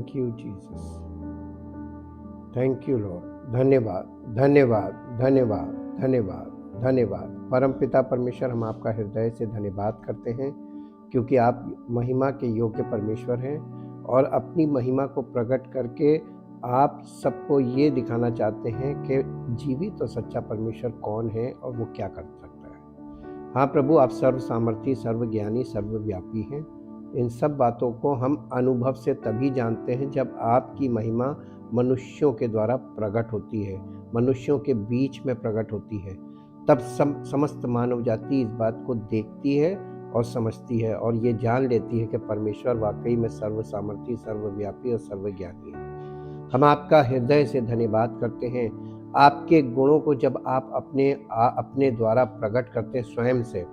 Thank you Jesus, thank you Lord. धन्यवाद, धन्यवाद, धन्यवाद, धन्यवाद, धन्यवाद। परमपिता परमेश्वर, हम आपका हृदय से धन्यवाद करते हैं क्योंकि आप महिमा के योग्य परमेश्वर हैं और अपनी महिमा को प्रकट करके आप सबको ये दिखाना चाहते हैं कि जीवित और सच्चा परमेश्वर कौन है और वो क्या कर सकता है। हाँ प्रभु, आप सर्व सामर्थी, सर्वज्ञानी, सर्वव्यापी हैं। इन सब बातों को हम अनुभव से तभी जानते हैं जब आपकी महिमा मनुष्यों के द्वारा प्रकट होती है, मनुष्यों के बीच में प्रकट होती है। तब समस्त मानव जाति इस बात को देखती है और समझती है और ये जान लेती है कि परमेश्वर वाकई में सर्व सामर्थी, सर्वव्यापी और सर्वज्ञानी है। हम आपका हृदय से धन्यवाद करते हैं। आपके गुणों को जब आप अपने द्वारा प्रकट करते हैं स्वयं से,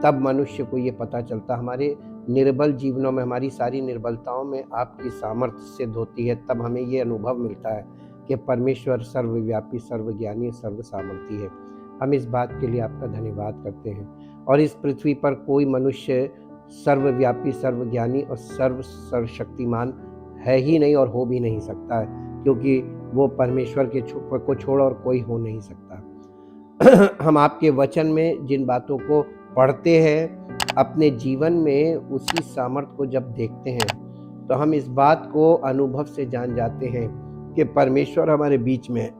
तब मनुष्य को ये पता चलता, हमारे निर्बल जीवनों में, हमारी सारी निर्बलताओं में आपकी सामर्थ्य सिद्ध होती है। तब हमें ये अनुभव मिलता है कि परमेश्वर सर्वव्यापी, सर्वज्ञानी, सर्वसामर्थी है। हम इस बात के लिए आपका धन्यवाद करते हैं। और इस पृथ्वी पर कोई मनुष्य सर्वव्यापी, सर्वज्ञानी और सर्वशक्तिमान है ही नहीं और हो भी नहीं सकता है, क्योंकि वो परमेश्वर को छोड़ और कोई हो नहीं सकता। हम आपके वचन में जिन बातों को पढ़ते हैं, अपने जीवन में उसी सामर्थ्य को जब देखते हैं, तो हम इस बात को अनुभव से जान जाते हैं कि परमेश्वर हमारे बीच में है।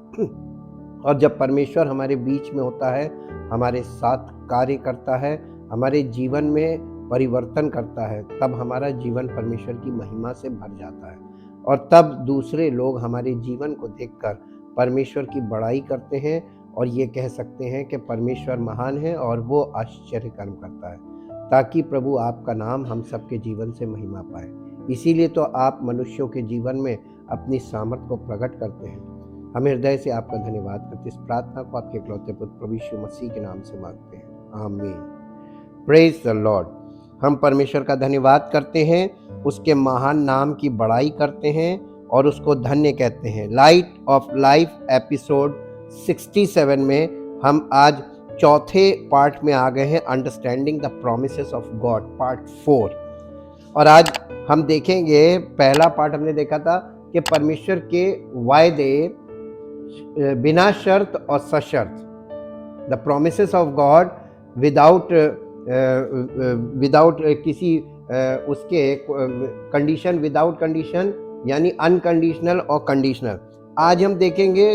और जब परमेश्वर हमारे बीच में होता है, हमारे साथ कार्य करता है, हमारे जीवन में परिवर्तन करता है, तब हमारा जीवन परमेश्वर की महिमा से भर जाता है। और तब दूसरे लोग हमारे जीवन को देखकर परमेश्वर की बड़ाई करते हैं और ये कह सकते हैं कि परमेश्वर महान है और वो आश्चर्य कर्म करता है, ताकि प्रभु आपका नाम हम सबके जीवन से महिमा पाए। इसीलिए तो आप मनुष्यों के जीवन में अपनी सामर्थ्य को प्रकट करते हैं। हम हृदय से आपका धन्यवाद करते इस प्रार्थना को आपके इकलौते पुत्र प्रभु यीशु मसीह के नाम से मांगते हैं, आमीन। Praise the Lord. हम परमेश्वर का धन्यवाद करते हैं, उसके महान नाम की बड़ाई करते हैं और उसको धन्य कहते हैं। लाइट ऑफ लाइफ एपिसोड 67 में हम आज चौथे पार्ट में आ गए हैं, understanding the promises of God, part 4। और आज हम देखेंगे, पहला पार्ट हमने देखा था कि परमेश्वर के वायदे बिना शर्त और सशर्त, the promises of God without किसी उसके कंडीशन, विदाउट कंडीशन, यानी अनकंडीशनल और कंडीशनल। आज हम देखेंगे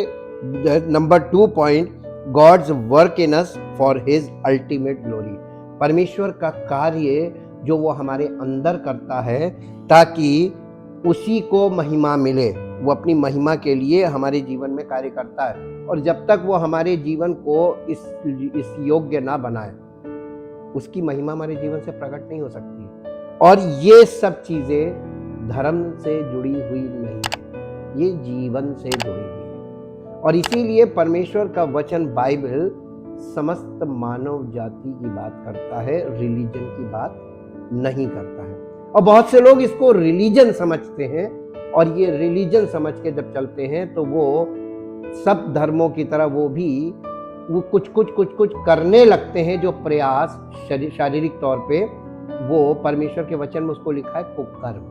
number 2 point, God's work in us for his ultimate glory. परमेश्वर का कार्य जो वो हमारे अंदर करता है ताकि उसी को महिमा मिले, वो अपनी महिमा के लिए हमारे जीवन में कार्य करता है। और जब तक वो हमारे जीवन को इस योग्य ना बनाए, उसकी महिमा हमारे जीवन से प्रकट नहीं हो सकती। और ये सब चीजें धर्म से जुड़ी हुई नहीं है, ये जीवन से जुड़ी हुई है। और इसीलिए परमेश्वर का वचन बाइबल समस्त मानव जाति की बात करता है, रिलीजन की बात नहीं करता है। और बहुत से लोग इसको रिलीजन समझते हैं और ये रिलीजन समझ के जब चलते हैं तो वो सब धर्मों की तरह वो कुछ करने लगते हैं, जो प्रयास शारीरिक तौर पे, वो परमेश्वर के वचन में उसको लिखा है कुकर्म।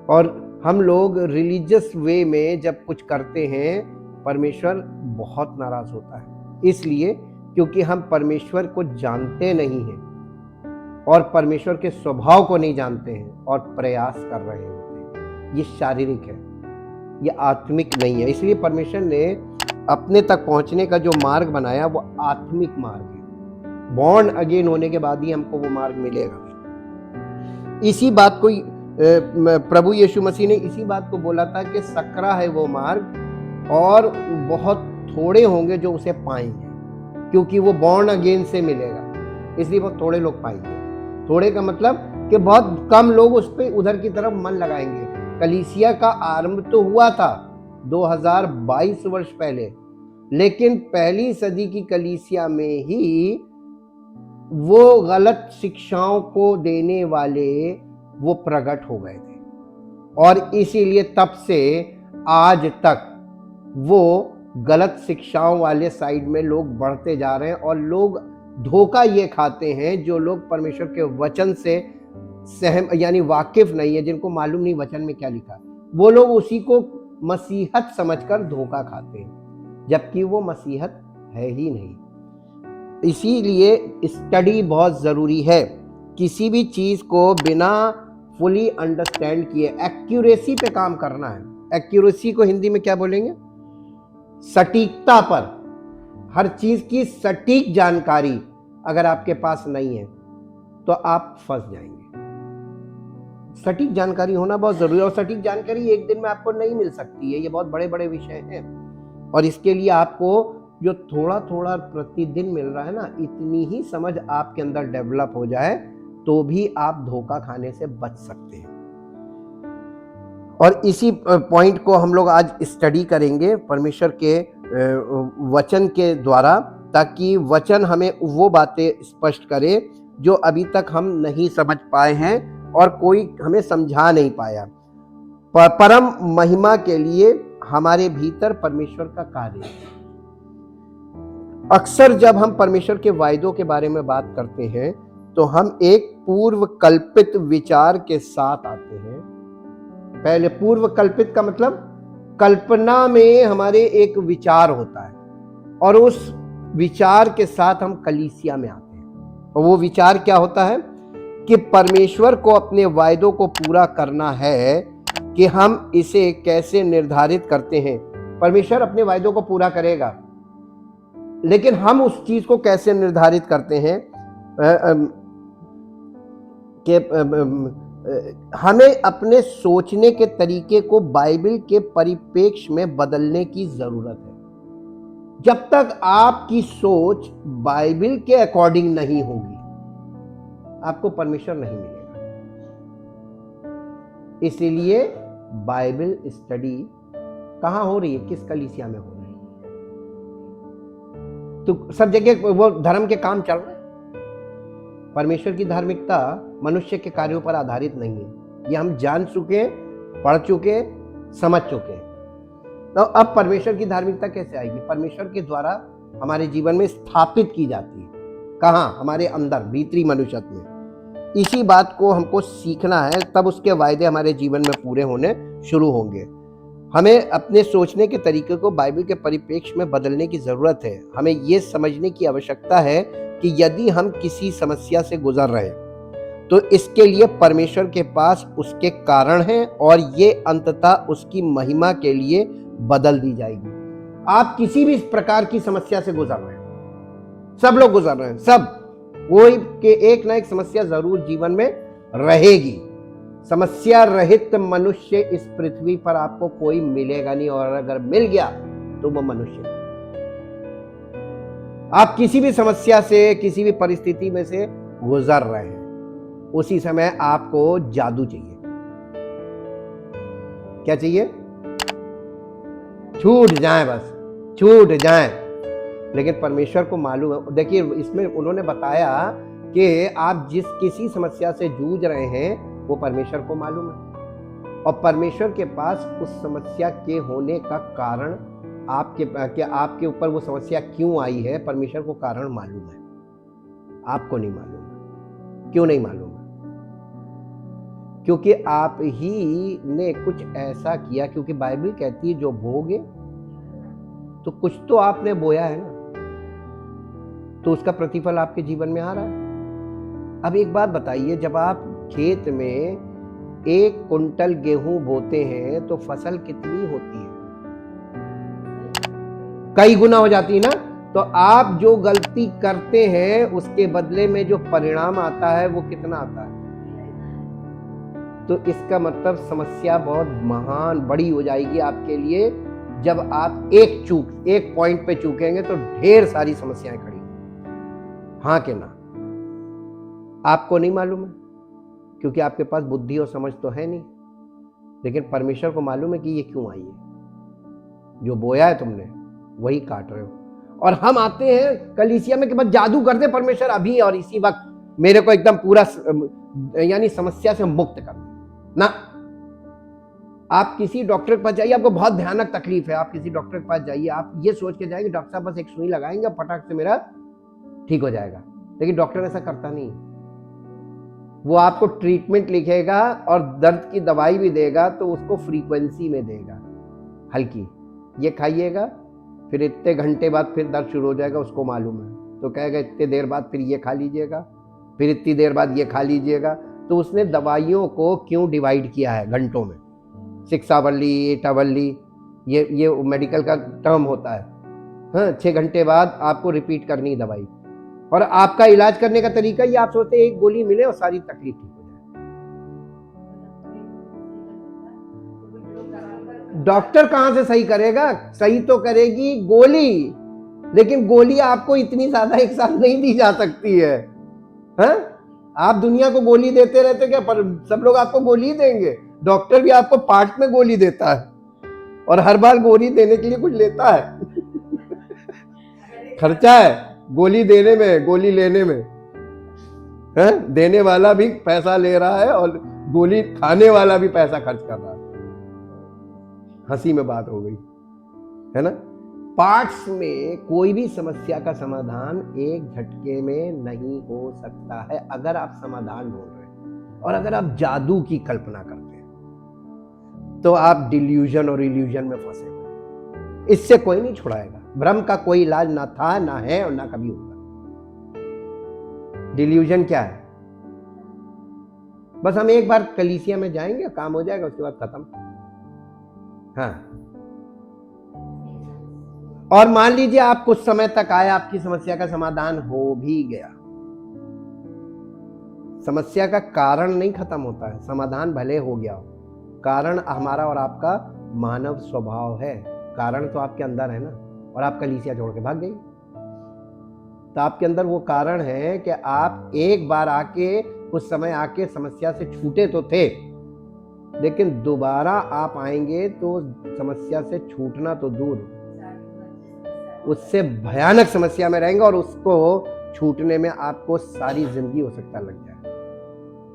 और हम लोग रिलीजियस वे में जब कुछ करते हैं, परमेश्वर बहुत नाराज होता है, इसलिए क्योंकि हम परमेश्वर को जानते नहीं हैं और परमेश्वर के स्वभाव को नहीं जानते हैं और प्रयास कर रहे होते हैं। ये शारीरिक है, ये आत्मिक नहीं है। इसलिए परमेश्वर ने अपने तक पहुंचने का जो मार्ग बनाया वो आत्मिक मार्ग है। बॉर्न अगेन होने के बाद ही हमको वो मार्ग मिलेगा। इसी बात को प्रभु यीशु मसीह ने इसी बात को बोला था कि सकरा है वो मार्ग और बहुत थोड़े होंगे जो उसे पाएंगे, क्योंकि वो बॉर्न अगेन से मिलेगा, इसलिए बहुत थोड़े लोग पाएंगे। थोड़े का मतलब कि बहुत कम लोग उस पे उधर की तरफ मन लगाएंगे। कलीसिया का आरंभ तो हुआ था 2022 वर्ष पहले, लेकिन पहली सदी की कलीसिया में ही वो गलत शिक्षाओं को देने वाले वो प्रकट हो गए थे और इसीलिए तब से आज तक वो गलत शिक्षाओं वाले साइड में लोग बढ़ते जा रहे हैं। और लोग धोखा ये खाते हैं, जो लोग परमेश्वर के वचन से सहम यानी वाकिफ नहीं है, जिनको मालूम नहीं वचन में क्या लिखा है, वो लोग उसी को मसीहत समझकर धोखा खाते हैं, जबकि वो मसीहत है ही नहीं। इसीलिए स्टडी बहुत ज़रूरी है। किसी भी चीज़ को बिना फुली अंडरस्टैंड किए एक्यूरेसी पे काम करना है। एक्यूरेसी को हिंदी में क्या बोलेंगे? सटीकता पर। हर चीज़ की सटीक जानकारी अगर आपके पास नहीं है तो आप फंस जाएंगे। सटीक जानकारी होना बहुत ज़रूरी है, और सटीक जानकारी एक दिन में आपको नहीं मिल सकती है। ये बहुत बड़े बड़े विषय हैं, और इसके लिए आपको जो थोड़ा थोड़ा प्रतिदिन मिल रहा है ना, इतनी ही समझ आपके अंदर डेवलप हो जाए तो भी आप धोखा खाने से बच सकते हैं। और इसी पॉइंट को हम लोग आज स्टडी करेंगे परमेश्वर के वचन के द्वारा, ताकि वचन हमें वो बातें स्पष्ट करे जो अभी तक हम नहीं समझ पाए हैं और कोई हमें समझा नहीं पाया। परम महिमा के लिए हमारे भीतर परमेश्वर का कार्य है। अक्सर जब हम परमेश्वर के वायदों के बारे में बात करते हैं तो हम एक पूर्व कल्पित विचार के साथ आते हैं। पहले पूर्व कल्पित का मतलब कल्पना में हमारे एक विचार होता है, और उस विचार के साथ हम कलीसिया में आते हैं। और वो विचार क्या होता है कि परमेश्वर को अपने वायदों को पूरा करना है, कि हम इसे कैसे निर्धारित करते हैं। परमेश्वर अपने वायदों को पूरा करेगा, लेकिन हम उस चीज को कैसे निर्धारित करते हैं कि हमें अपने सोचने के तरीके को बाइबल के परिप्रेक्ष्य में बदलने की जरूरत है। जब तक आपकी सोच बाइबल के अकॉर्डिंग नहीं होगी, आपको परमेश्वर नहीं मिलेगा। इसलिए बाइबल स्टडी कहां हो रही है? किस कलीसिया में हो रही है? तो सब जगह वो धर्म के काम चल रहे हैं। परमेश्वर की धार्मिकता मनुष्य के कार्यों पर आधारित नहीं है। ये हम जान चुके, पढ़ चुके, समझ चुके हैं। तो अब परमेश्वर की धार्मिकता कैसे आएगी? परमेश्वर के द्वारा हमारे जीवन में स्थापित की जाती है। कहाँ? हमारे अंदर, भीतरी मनुष्यत्व में। इसी बात को हमको सीखना है, तब उसके वायदे हमारे जीवन में पूरे होने शुरू होंगे। हमें अपने सोचने के तरीके को बाइबल के परिप्रेक्ष्य में बदलने की जरूरत है। हमें ये समझने की आवश्यकता है कि यदि हम किसी समस्या से गुजर रहे हैं तो इसके लिए परमेश्वर के पास उसके कारण हैं, और ये अंततः उसकी महिमा के लिए बदल दी जाएगी। आप किसी भी प्रकार की समस्या से गुजर रहे हैं, सब लोग गुजर रहे हैं, सब कोई के एक ना एक समस्या जरूर जीवन में रहेगी। समस्या रहित मनुष्य इस पृथ्वी पर आपको कोई मिलेगा नहीं, और अगर मिल गया तो वो मनुष्य। आप किसी भी समस्या से, किसी भी परिस्थिति में से गुजर रहे हैं, उसी समय आपको जादू चाहिए। क्या चाहिए? छूट जाए, बस छूट जाए। लेकिन परमेश्वर को मालूम है। देखिए, इसमें उन्होंने बताया कि आप जिस किसी समस्या से जूझ रहे हैं वो परमेश्वर को मालूम है, और परमेश्वर के पास उस समस्या के होने का कारण आपके ऊपर वो समस्या क्यों आई है, परमेश्वर को कारण मालूम है, आपको नहीं मालूम है। क्यों नहीं मालूम है? क्योंकि आप ही ने कुछ ऐसा किया। क्योंकि बाइबल कहती है जो बोगे, तो कुछ तो आपने बोया है ना, तो उसका प्रतिफल आपके जीवन में आ रहा है। अब एक बात बताइए, जब आप खेत में 1 कुंटल गेहूं बोते हैं तो फसल कितनी होती है? कई गुना हो जाती है ना। तो आप जो गलती करते हैं उसके बदले में जो परिणाम आता है वो कितना आता है? तो इसका मतलब समस्या बहुत महान बड़ी हो जाएगी आपके लिए। जब आप एक पॉइंट पे चूकेंगे तो ढेर सारी समस्याएं खड़ी। हाँ कि ना? आपको नहीं मालूम है, क्योंकि आपके पास बुद्धि और समझ तो है नहीं, लेकिन परमेश्वर को मालूम है कि ये क्यों आई है। जो बोया है तुमने वही काट रहे हो। और हम आते हैं कलीसिया में कि बस जादू करते परमेश्वर अभी और इसी वक्त मेरे को एकदम पूरा यानी समस्या से मुक्त कर ना। आप किसी डॉक्टर के पास जाइए, आपको बहुत भयानक तकलीफ है, आप किसी डॉक्टर के पास जाइए, आप ये सोच के जाएंगे डॉक्टर साहब बस एक सुई लगाएंगे, फटाक से मेरा ठीक हो जाएगा। लेकिन डॉक्टर ऐसा करता नहीं। वो आपको ट्रीटमेंट लिखेगा और दर्द की दवाई भी देगा, तो उसको फ्रीक्वेंसी में देगा, हल्की, ये खाइएगा, फिर इतने घंटे बाद फिर दर्द शुरू हो जाएगा, उसको मालूम है, तो कहेगा इतने देर बाद फिर ये खा लीजिएगा, फिर इतनी देर बाद ये खा लीजिएगा। तो उसने दवाइयों को क्यों डिवाइड किया है घंटों में, 6 आवरली 8 आवरली, ये मेडिकल का टर्म होता है। हाँ, 6 घंटे बाद आपको रिपीट करनी दवाई, और आपका इलाज करने का तरीका ये, आप सोचते एक गोली मिले और सारी तकलीफ ठीक हो जाए। डॉक्टर कहां से सही करेगा, सही तो करेगी गोली, लेकिन गोली आपको इतनी ज्यादा एक साथ नहीं दी जा सकती है। हाँ? आप दुनिया को गोली देते रहते क्या, पर सब लोग आपको गोली देंगे? डॉक्टर भी आपको पार्ट में गोली देता है, और हर बार गोली देने के लिए कुछ लेता है। खर्चा है गोली देने में, गोली लेने में। है? देने वाला भी पैसा ले रहा है और गोली खाने वाला भी पैसा खर्च कर रहा है। हंसी में बात हो गई है ना। पार्ट्स में कोई भी समस्या का समाधान एक झटके में नहीं हो सकता है, अगर आप समाधान ढूंढ रहे हैं। और अगर आप जादू की कल्पना करते हैं तो आप डिल्यूजन और इल्यूजन में फंसे हुए, इससे कोई नहीं छुड़ाएगा। भ्रम का कोई इलाज ना था, ना है और ना कभी होगा। डिल्यूजन क्या है? बस हम एक बार कलीसिया में जाएंगे, काम हो जाएगा, उसके बाद खत्म। हाँ, और मान लीजिए आप कुछ समय तक आए, आपकी समस्या का समाधान हो भी गया, समस्या का कारण नहीं खत्म होता है, समाधान भले हो गया हो, कारण हमारा और आपका मानव स्वभाव है। कारण तो आपके अंदर है ना, और आप कलीसिया छोड़ के भाग गई, तो आपके अंदर वो कारण है कि आप एक बार आके, कुछ समय आके समस्या से छूटे तो थे, लेकिन दोबारा आप आएंगे तो समस्या से छूटना तो दूर, उससे भयानक समस्या में रहेंगे, और उसको छूटने में आपको सारी जिंदगी हो सकता लग जाए।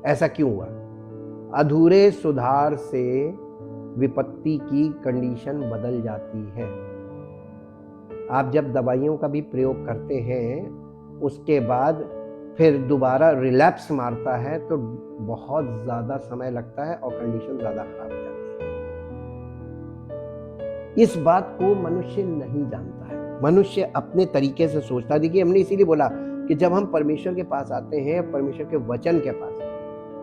ऐसा क्यों हुआ? अधूरे सुधार से विपत्ति की कंडीशन बदल जाती है। आप जब दवाइयों का भी प्रयोग करते हैं, उसके बाद फिर दोबारा रिलैप्स मारता है, तो बहुत ज्यादा समय लगता है और कंडीशन ज्यादा खराब हो जाती है। इस बात को मनुष्य नहीं जानता है, मनुष्य अपने तरीके से सोचता है। देखिए, हमने इसीलिए बोला कि जब हम परमेश्वर के पास आते हैं, परमेश्वर के वचन के पास,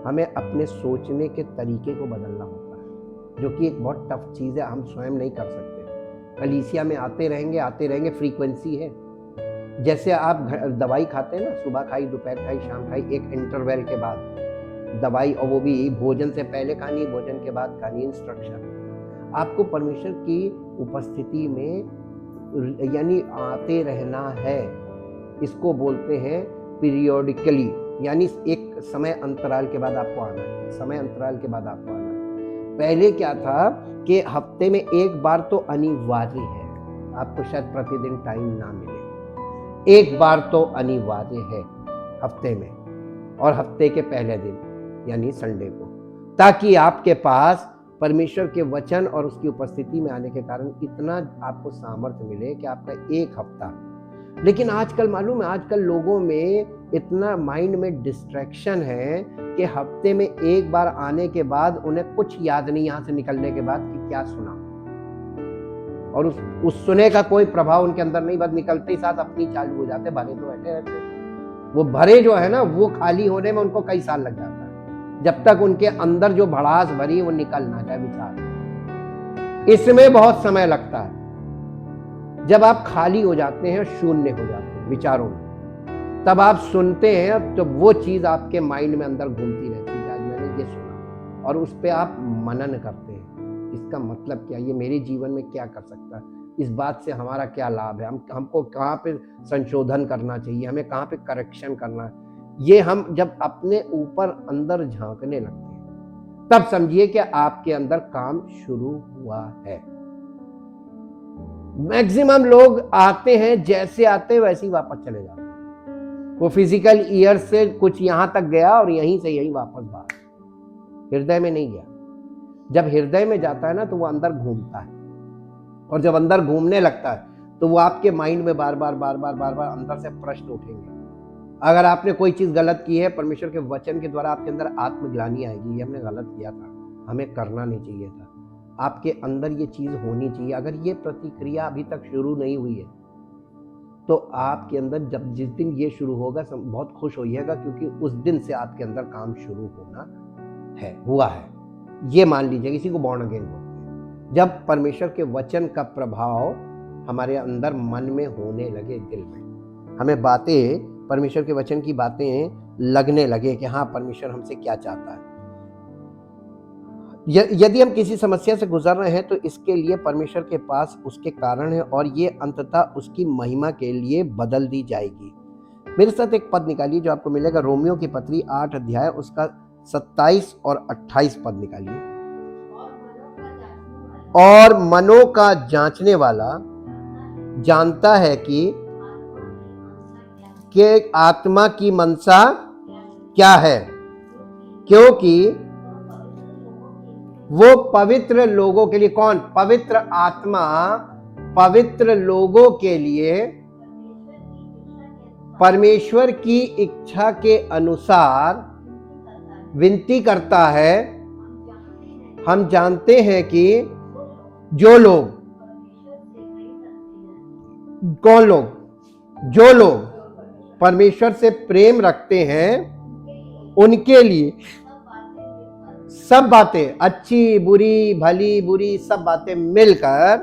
हमें अपने सोचने के तरीके को बदलना होता है, जो कि एक बहुत टफ चीज़ है, हम स्वयं नहीं कर सकते। कलीसिया में आते रहेंगे, फ्रीक्वेंसी है। जैसे आप दवाई खाते हैं ना, सुबह खाई, दोपहर खाई, शाम खाई, एक इंटरवल के बाद दवाई, और वो भी भोजन से पहले खानी, भोजन के बाद खानी, इंस्ट्रक्शन। आपको परमेश्वर की उपस्थिति में यानी आते रहना है। इसको बोलते हैं पीरियोडिकली, यानी एक समय अंतराल के बाद आपको आना है, समय अंतराल के बाद आपको आना है। पहले क्या था कि हफ्ते में एक बार तो अनिवार्य है, आपको शायद प्रतिदिन टाइम ना मिले, एक बार तो अनिवार्य है हफ्ते में, और हफ्ते के पहले दिन यानी संडे को, ताकि आपके पास परमेश्वर के वचन और उसकी उपस्थिति में आने के कारण इतना आपको सामर्थ्य मिले कि आपका एक हफ्ता। लेकिन आजकल मालूम है, आजकल लोगों में इतना माइंड में डिस्ट्रैक्शन है कि हफ्ते में एक बार आने के बाद उन्हें कुछ याद नहीं यहाँ से निकलने के बाद कि क्या सुना, और उस सुने का कोई प्रभाव उनके अंदर नहीं, बस निकलते ही साथ अपनी चालू हो जाते, भरे तो बैठे रहते। वो भरे जो है ना, वो खाली होने में उनको कई साल लग जाता है, जब तक उनके अंदर जो भड़ास भरी वो निकल ना जाए विचार, इसमें बहुत समय लगता है। जब आप खाली हो जाते हैं, शून्य हो जाते हैं विचारों में, तब आप सुनते हैं, तो वो चीज आपके माइंड में अंदर घूमती रहती है, आज मैंने ये सुना, और उस पर आप मनन करते हैं, इसका मतलब क्या, ये मेरे जीवन में क्या कर सकता है, इस बात से हमारा क्या लाभ है, हमको कहाँ पे संशोधन करना चाहिए, हमें कहाँ पे करेक्शन करना है। ये हम जब अपने ऊपर अंदर झांकने लगते हैं, तब समझिए कि आपके अंदर काम शुरू हुआ है। मैक्सिमम लोग आते हैं, जैसे आते हैं वैसे ही वापस चले जाते हैं। वो फिजिकल ईयर से कुछ यहां तक गया और यहीं से यहीं वापस बाहर, हृदय में नहीं गया। जब हृदय में जाता है ना, तो वो अंदर घूमता है, और जब अंदर घूमने लगता है तो वो आपके माइंड में बार बार अंदर से प्रश्न उठेंगे। अगर आपने कोई चीज गलत की है, परमेश्वर के वचन के द्वारा आपके अंदर आत्मग्लानि आएगी, ये हमने गलत किया था, हमें करना नहीं चाहिए था, आपके अंदर ये चीज होनी चाहिए। अगर ये प्रतिक्रिया अभी तक शुरू नहीं हुई है तो आपके अंदर जब जिस दिन ये शुरू होगा बहुत खुश होइएगा, क्योंकि उस दिन से आपके अंदर काम शुरू होना है, हुआ है। ये मान लीजिए, इसी को बॉर्न अगेन बोलते हैं। जब परमेश्वर के वचन का प्रभाव हमारे अंदर मन में होने लगे, दिल में हमें बातें, परमेश्वर के वचन की बातें लगने लगे कि हाँ परमेश्वर हमसे क्या चाहता है। यदि हम किसी समस्या से गुजर रहे हैं तो इसके लिए परमेश्वर के पास उसके कारण है और ये अंततः उसकी महिमा के लिए बदल दी जाएगी। मेरे साथ एक पद निकालिए जो आपको मिलेगा, रोमियो की पत्री 8 अध्याय उसका 27 और 28 पद निकालिए। और मनों का जांचने वाला जानता है कि आत्मा की मनसा क्या है, क्योंकि वो पवित्र लोगों के लिए, कौन? पवित्र आत्मा पवित्र लोगों के लिए परमेश्वर की इच्छा के अनुसार विनती करता है। हम जानते हैं कि जो लोग, कौन लोग? जो लोग परमेश्वर से प्रेम रखते हैं उनके लिए सब बातें, अच्छी बुरी, भली बुरी सब बातें मिलकर,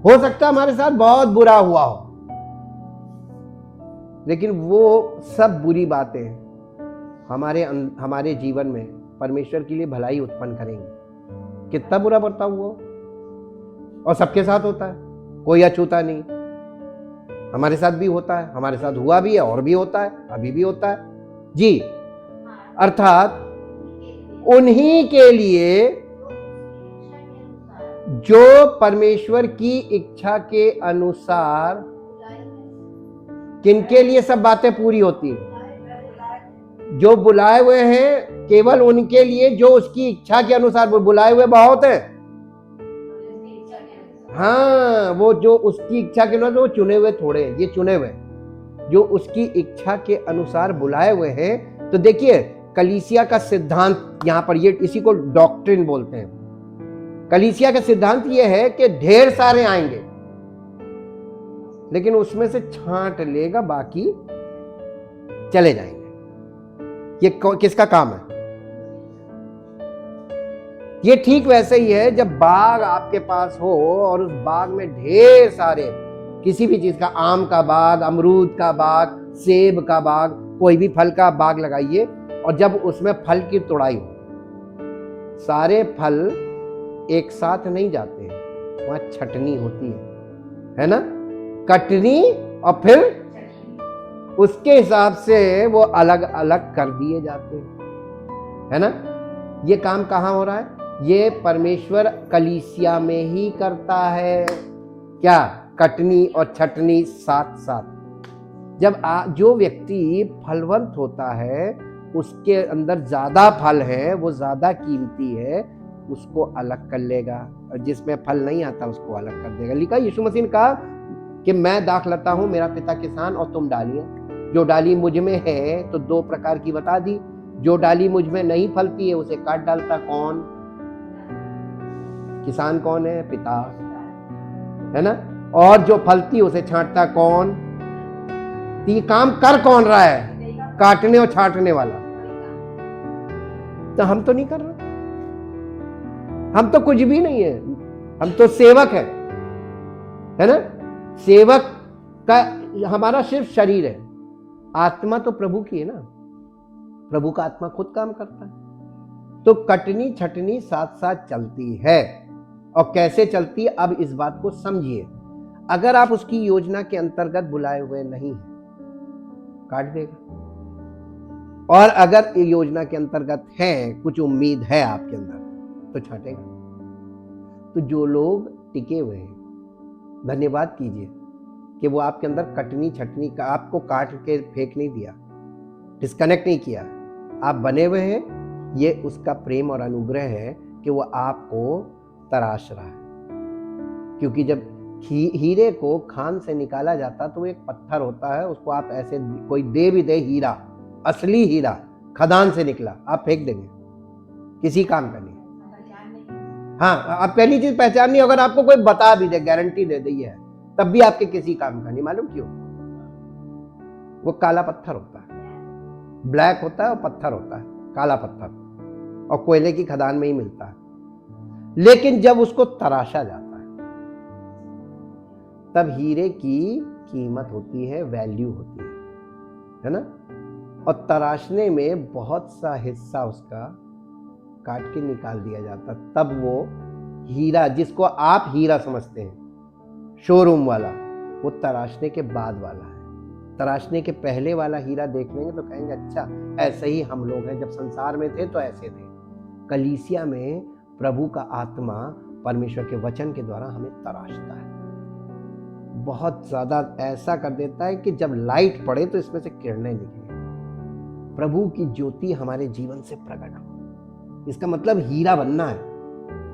हो सकता है हमारे साथ बहुत बुरा हुआ हो, लेकिन वो सब बुरी बातें हमारे जीवन में परमेश्वर के लिए भलाई उत्पन्न करेंगी। कितना बुरा बर्ताव हुआ, और सबके साथ होता है, कोई अछूता नहीं। हमारे साथ भी होता है, हमारे साथ हुआ भी है और भी होता है, अभी भी होता है जी। अर्थात उन्हीं के लिए जो परमेश्वर की इच्छा के अनुसार, किनके लिए सब बातें पूरी होती हैं? जो बुलाए हुए हैं, केवल उनके लिए जो उसकी इच्छा के अनुसार। वो बुलाए हुए बहुत हैं, हाँ, वो जो उसकी इच्छा के अनुसार, वो चुने हुए थोड़े, ये चुने हुए जो उसकी इच्छा के अनुसार बुलाए हुए हैं। तो देखिए कलीसिया का सिद्धांत यहां पर, ये इसी को डॉक्ट्रिन बोलते हैं। कलीसिया का सिद्धांत ये है कि ढेर सारे आएंगे, लेकिन उसमें से छांट लेगा, बाकी चले जाएंगे। ये किसका काम है? ये ठीक वैसे ही है जब बाग आपके पास हो और उस बाग में ढेर सारे किसी भी चीज का, आम का बाग, अमरूद का बाग, सेब का बाग, कोई भी फल का बाग लगाइए, और जब उसमें फल की तोड़ाई हो, सारे फल एक साथ नहीं जाते हैं, वहां छटनी होती है ना, कटनी, और फिर उसके हिसाब से वो अलग अलग कर दिए जाते हैं, है ना। ये काम कहां हो रहा है? ये परमेश्वर कलीसिया में ही करता है। क्या? कटनी और छटनी साथ साथ। जब जो व्यक्ति फलवंत होता है, उसके अंदर ज्यादा फल है, वो ज्यादा कीमती है, उसको अलग कर लेगा, और जिसमें फल नहीं आता उसको अलग कर देगा। लिखा यीशु मसीह ने कहा कि मैं दाखलता हूं, मेरा पिता किसान, और तुम डालियां। जो डाली मुझ में है, तो दो प्रकार की बता दी। जो डाली मुझ में नहीं फलती है उसे काट डालता कौन? किसान कौन है? पिता, है ना। और जो फलती है उसे छांटता कौन? तो ये काम कर कौन रहा है? काटने और छांटने वाला। तो हम तो नहीं कर रहे, हम तो कुछ भी नहीं है, हम तो सेवक है ना। सेवक का हमारा सिर्फ शरीर है, आत्मा तो प्रभु की है ना। प्रभु का आत्मा खुद काम करता है। तो कटनी छटनी साथ साथ चलती है। और कैसे चलती है, अब इस बात को समझिए। अगर आप उसकी योजना के अंतर्गत बुलाए हुए नहीं हैं, काट देगा, और अगर योजना के अंतर्गत है, कुछ उम्मीद है आपके अंदर, तो छाटेगा। तो जो लोग टिके हुए हैं, धन्यवाद कीजिए कि वो आपके अंदर कटनी छटनी का, आपको काट के फेंक नहीं दिया, डिस्कनेक्ट नहीं किया, आप बने हुए हैं। ये उसका प्रेम और अनुग्रह है कि वो आपको तराश रहा है। क्योंकि जब हीरे को खान से निकाला जाता तो एक पत्थर होता है, उसको आप ऐसे कोई दे भी दे, हीरा, असली हीरा खदान से निकला, आप फेंक देंगे, किसी काम का नहीं। हाँ, आप पहली चीज पहचान नहीं, अगर आपको कोई बता भी दे, गारंटी दे दी है, तब भी आपके किसी काम का नहीं। मालूम क्यों? वो काला पत्थर होता है, ब्लैक होता है और पत्थर होता है, काला पत्थर, और कोयले की खदान में ही मिलता है। लेकिन जब उसको तराशा जाता है तब हीरे की कीमत होती है, वैल्यू होती है ना। और तराशने में बहुत सा हिस्सा उसका काट के निकाल दिया जाता, तब वो हीरा, जिसको आप हीरा समझते हैं शोरूम वाला, वो तराशने के बाद वाला है। तराशने के पहले वाला हीरा देख लेंगे तो कहेंगे अच्छा ऐसे ही हम लोग हैं, जब संसार में थे तो ऐसे थे। कलीसिया में प्रभु का आत्मा परमेश्वर के वचन के द्वारा हमें तराशता है, बहुत ज्यादा ऐसा कर देता है कि जब लाइट पड़े तो इसमें से किरणें निकले, प्रभु की ज्योति हमारे जीवन से प्रकट हो। इसका मतलब हीरा बनना है,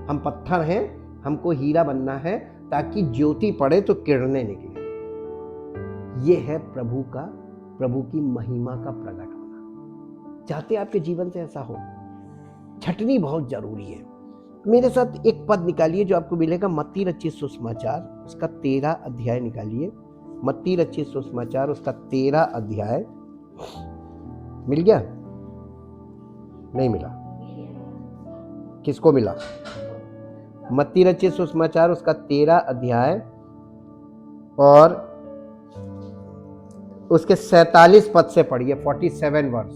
हम पत्थर हैं, हमको हीरा बनना है ताकि ज्योति पड़े तो किरणें निकले। ये है प्रभु की महिमा का प्रकट होना। चाहते आपके जीवन से ऐसा हो, छटनी बहुत जरूरी है। मेरे साथ एक पद निकालिए जो आपको मिलेगा, मत्ती रचित सुसमाचार उसका 13 अध्याय निकालिए। मत्ती रचित सुसमाचार उसका 13 अध्याय। मिल गया? नहीं मिला? किसको मिला? मत्ती रचित सुसमाचार उसका 13 अध्याय और उसके 47 पद से पढ़िए, 47 वर्ष।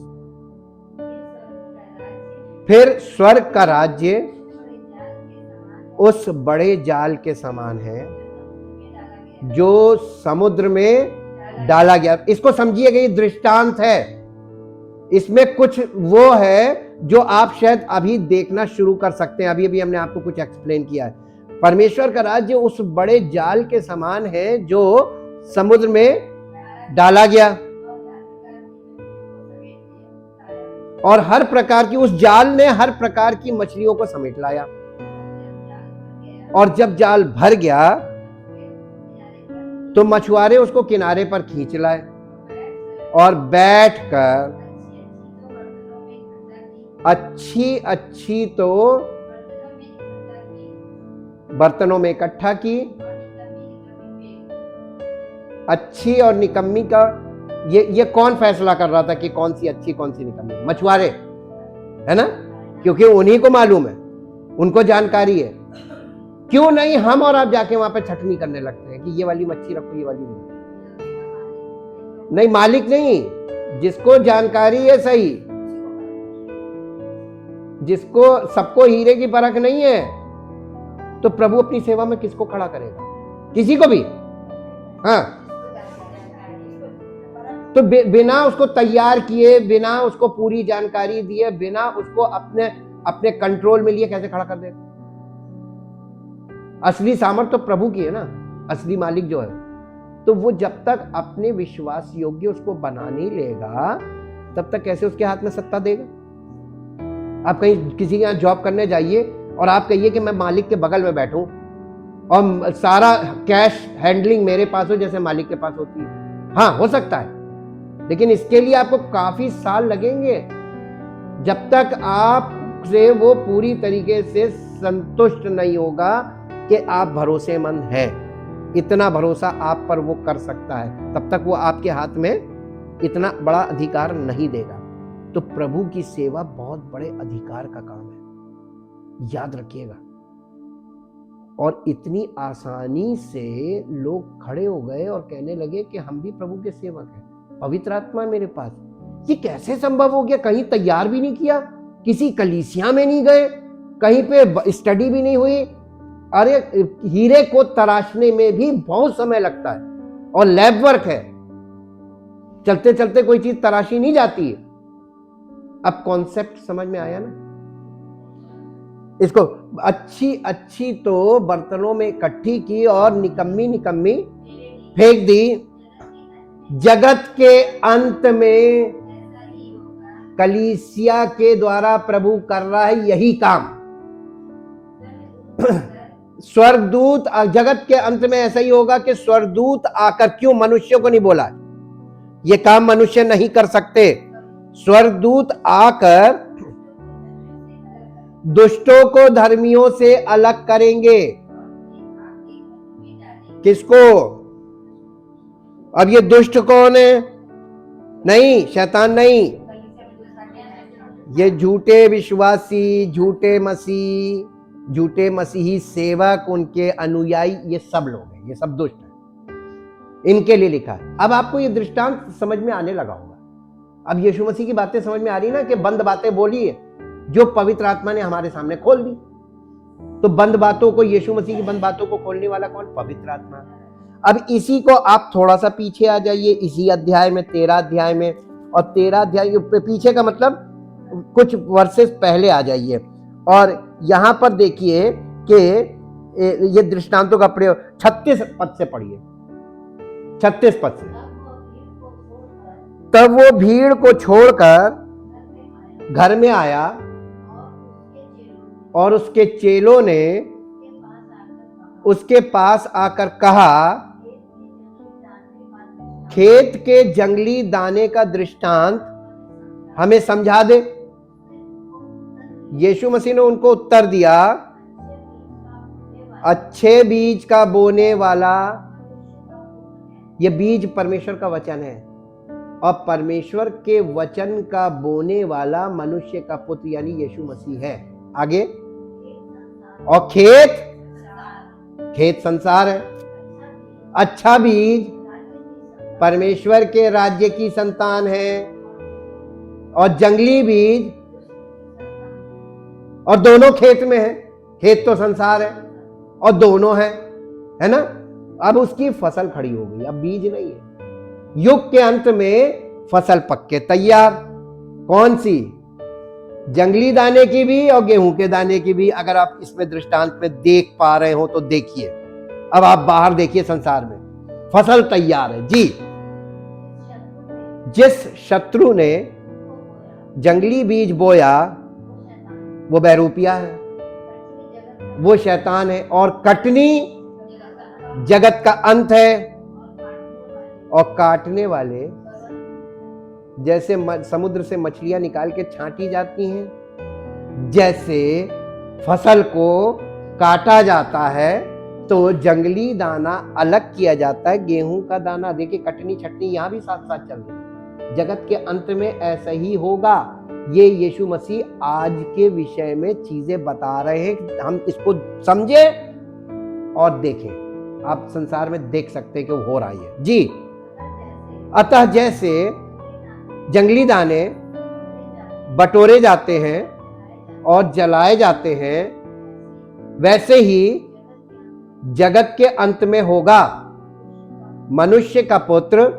फिर स्वर्ग का राज्य उस बड़े जाल के समान है जो समुद्र में डाला गया। इसको समझिएगा, ये दृष्टांत है, इसमें कुछ वो है जो आप शायद अभी देखना शुरू कर सकते हैं। अभी हमने आपको कुछ एक्सप्लेन किया है। परमेश्वर का राज्य उस बड़े जाल के समान है जो समुद्र में डाला गया और हर प्रकार की, उस जाल ने हर प्रकार की मछलियों को समेट लाया। और जब जाल भर गया तो मछुआरे उसको किनारे पर खींच लाए और बैठकर अच्छी तो बर्तनों में इकट्ठा की, अच्छी और निकम्मी का ये कौन फैसला कर रहा था कि कौन सी अच्छी कौन सी निकम्मी? मछुआरे, है ना, क्योंकि उन्हीं को मालूम है, उनको जानकारी है। क्यों नहीं हम और आप जाके वहां पे छटनी करने लगते हैं कि ये वाली मच्छी रखो, ये वाली नहीं, मालिक नहीं, जिसको जानकारी है सही, जिसको सबको हीरे की परख नहीं है, तो प्रभु अपनी सेवा में किसको खड़ा करेगा? किसी को भी। हाँ, तो बिना उसको तैयार किए, बिना उसको पूरी जानकारी दिए, बिना उसको अपने कंट्रोल में लिए कैसे खड़ा कर देगा? असली सामर्थ तो प्रभु की है ना, असली मालिक जो है। तो वो जब तक अपने विश्वास योग्य उसको बना नहीं लेगा, तब तक कैसे उसके हाथ में सत्ता देगा? आप कहीं किसी के यहाँ जॉब करने जाइए और आप कहिए कि मैं मालिक के बगल में बैठूं और सारा कैश हैंडलिंग मेरे पास हो जैसे मालिक के पास होती है। हाँ, हो सकता है, लेकिन इसके लिए आपको काफी साल लगेंगे जब तक आप से वो पूरी तरीके से संतुष्ट नहीं होगा कि आप भरोसेमंद हैं। इतना भरोसा आप पर वो कर सकता है, तब तक वो आपके हाथ में इतना बड़ा अधिकार नहीं देगा। तो प्रभु की सेवा बहुत बड़े अधिकार का काम है, याद रखिएगा। और इतनी आसानी से लोग खड़े हो गए और कहने लगे कि हम भी प्रभु के सेवक हैं, पवित्र आत्मा मेरे पास। ये कैसे संभव हो गया? कहीं तैयार भी नहीं किया, किसी कलीसिया में नहीं गए, कहीं पे स्टडी भी नहीं हुई। अरे हीरे को तराशने में भी बहुत समय लगता है और लैब वर्क है, चलते चलते कोई चीज तराशी नहीं जाती है। अब कॉन्सेप्ट समझ में आया ना? इसको अच्छी तो बर्तनों में इकट्ठी की और निकम्मी फेंक दी। जगत के अंत में कलीसिया के द्वारा प्रभु कर रहा है यही काम। स्वर्गदूत, जगत के अंत में ऐसा ही होगा कि स्वर्गदूत आकर, क्यों मनुष्य को नहीं बोला, ये काम मनुष्य नहीं कर सकते, स्वर्गदूत आकर दुष्टों को धर्मियों से अलग करेंगे। किसको? अब ये दुष्ट कौन है? नहीं, शैतान नहीं, ये झूठे विश्वासी, झूठे मसीही सेवक, उनके अनुयायी, ये सब लोग हैं, ये सब दुष्ट हैं, इनके लिए लिखा है। अब आपको ये दृष्टांत समझ में आने लगा होगा। अब यीशु मसीह की बातें समझ में आ रही ना, कि बंद बातें बोली है जो पवित्र आत्मा ने हमारे सामने खोल दी। तो बंद बातों को, यीशु मसीह की बंद बातों को खोलने वाला कौन? पवित्र आत्मा। अब इसी को आप थोड़ा सा पीछे आ जाइए, इसी अध्याय में, 13 अध्याय में, और 13 अध्याय के पीछे का मतलब कुछ वर्सेस पहले आ जाइए, और यहां पर देखिए कि ये दृष्टांतों का प्रयोग 36 पद से पढ़िए, 36 पद से। तब वो भीड़ को छोड़कर घर में आया और उसके चेलों ने उसके पास आकर कहा, खेत के जंगली दाने का दृष्टांत हमें समझा दे। यीशु मसीह ने उनको उत्तर दिया, अच्छे बीज का बोने वाला, ये बीज परमेश्वर का वचन है, और परमेश्वर के वचन का बोने वाला मनुष्य का पुत्र यानी यीशु मसीह है। आगे, और खेत संसार है, अच्छा बीज परमेश्वर के राज्य की संतान है, और जंगली बीज, और दोनों खेत में है, खेत तो संसार है और दोनों है ना। अब उसकी फसल खड़ी हो गई, अब बीज नहीं है। युग के अंत में फसल पक के तैयार, कौन सी? जंगली दाने की भी और गेहूं के दाने की भी। अगर आप इसमें दृष्टांत में देख पा रहे हो तो देखिए। अब आप बाहर देखिए, संसार में फसल तैयार है जी। जिस शत्रु ने जंगली बीज बोया वो बैरूपिया है, वो शैतान है, और कटनी जगत का अंत है, और काटने वाले जैसे समुद्र से मछलियां निकाल के छांटी जाती हैं, जैसे फसल को काटा जाता है तो जंगली दाना अलग किया जाता है, गेहूं का दाना। देखिए, कटनी छटनी यहां भी साथ साथ चल रही है। जगत के अंत में ऐसा ही होगा। ये यीशु मसीह आज के विषय में चीजें बता रहे हैं, हम इसको समझे और देखें। आप संसार में देख सकते हैं कि वो हो रहा है जी। अतः जैसे जंगली दाने बटोरे जाते हैं और जलाए जाते हैं, वैसे ही जगत के अंत में होगा। मनुष्य का पुत्र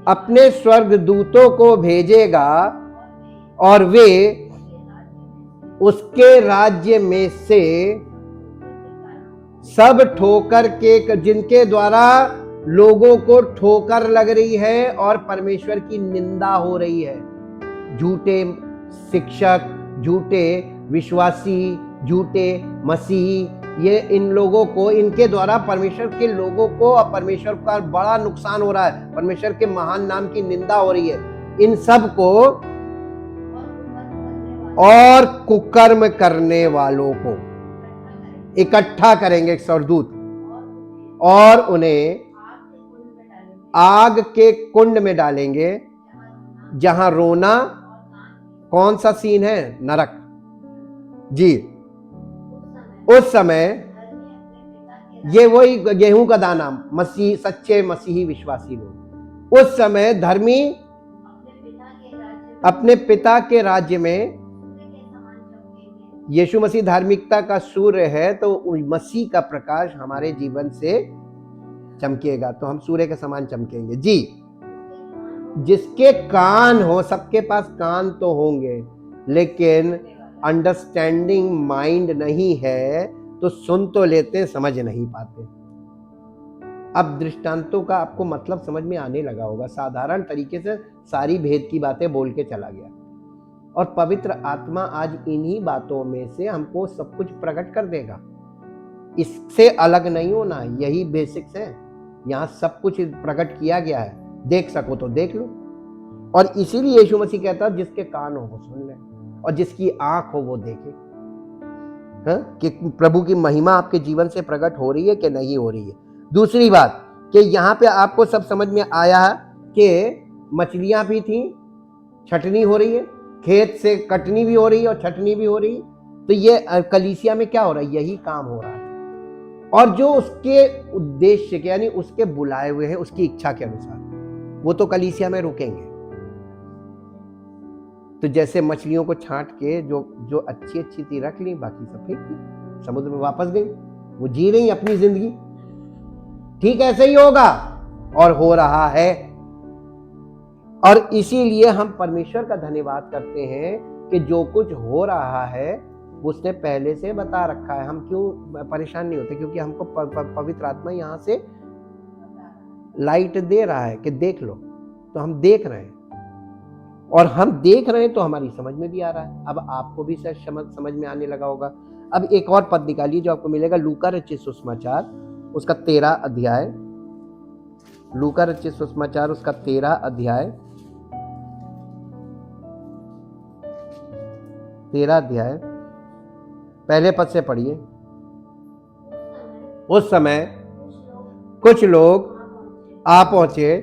अपने स्वर्गदूतों को भेजेगा और वे उसके राज्य में से सब ठोकर के, जिनके द्वारा लोगों को ठोकर लग रही है और परमेश्वर की निंदा हो रही है, झूठे शिक्षक, झूठे विश्वासी, झूठे मसीही, ये इन लोगों को, इनके द्वारा परमेश्वर के लोगों को और परमेश्वर का बड़ा नुकसान हो रहा है, परमेश्वर के महान नाम की निंदा हो रही है। इन सब को और कुकर्म करने वालों को इकट्ठा करेंगे स्वर्गदूत, और उन्हें आग के कुंड में डालेंगे, जहां रोना, कौन सा सीन है? नरक जी। उस समय ये वही गेहूं का दाना, मसीह, सच्चे मसीही विश्वासी लोग, उस समय धर्मी अपने पिता के राज्य में, यीशु मसीह धार्मिकता का सूर्य है, तो मसीह का प्रकाश हमारे जीवन से चमकेगा, तो हम सूर्य के समान चमकेंगे जी। जिसके कान हो, सबके पास कान तो होंगे, लेकिन अंडरस्टैंडिंग माइंड नहीं है, तो सुन तो लेते, समझ नहीं पाते। अब दृष्टांतों का आपको मतलब समझ में आने लगा होगा। साधारण तरीके से सारी भेद की बातें बोल के चला गया, और पवित्र आत्मा आज इन्हीं बातों में से हमको सब कुछ प्रकट कर देगा। इससे अलग नहीं होना, यही बेसिक्स है। यहाँ सब कुछ प्रकट किया गया है, देख सको तो देख लो। और इसीलिए यीशु मसीह कहता है जिसके कान हो वो सुन ले और जिसकी आंख हो वो देखे। कि प्रभु की महिमा आपके जीवन से प्रकट हो रही है कि नहीं हो रही है। दूसरी बात कि यहाँ पे आपको सब समझ में आया है कि मछलियां भी थी, छटनी हो रही है, खेत से कटनी भी हो रही है और छटनी भी हो रही है। तो ये कलीसिया में क्या हो रहा है, यही काम हो रहा है। और जो उसके उद्देश्य के यानी उसके बुलाए हुए हैं, उसकी इच्छा के अनुसार वो तो कलीसिया में रुकेंगे। तो जैसे मछलियों को छांट के जो अच्छी अच्छी थी रख ली, बाकी सब फेंक दी, समुद्र में वापस गई, वो जी रही अपनी जिंदगी। ठीक ऐसे ही होगा और हो रहा है। और इसीलिए हम परमेश्वर का धन्यवाद करते हैं कि जो कुछ हो रहा है उसने पहले से बता रखा है। हम क्यों परेशान नहीं होते, क्योंकि हमको पवित्र आत्मा यहाँ से लाइट दे रहा है कि देख लो। तो हम देख रहे हैं और हम देख रहे हैं तो हमारी समझ में भी आ रहा है। अब आपको भी समझ में आने लगा होगा। अब एक और पद निकालिए जो आपको मिलेगा, लूका रचित सुसमाचार उसका 13 अध्याय। लूका रचित सुसमाचार उसका 13 अध्याय, 13 अध्याय पहले पद से पढ़िए। उस समय कुछ लोग आ पहुंचे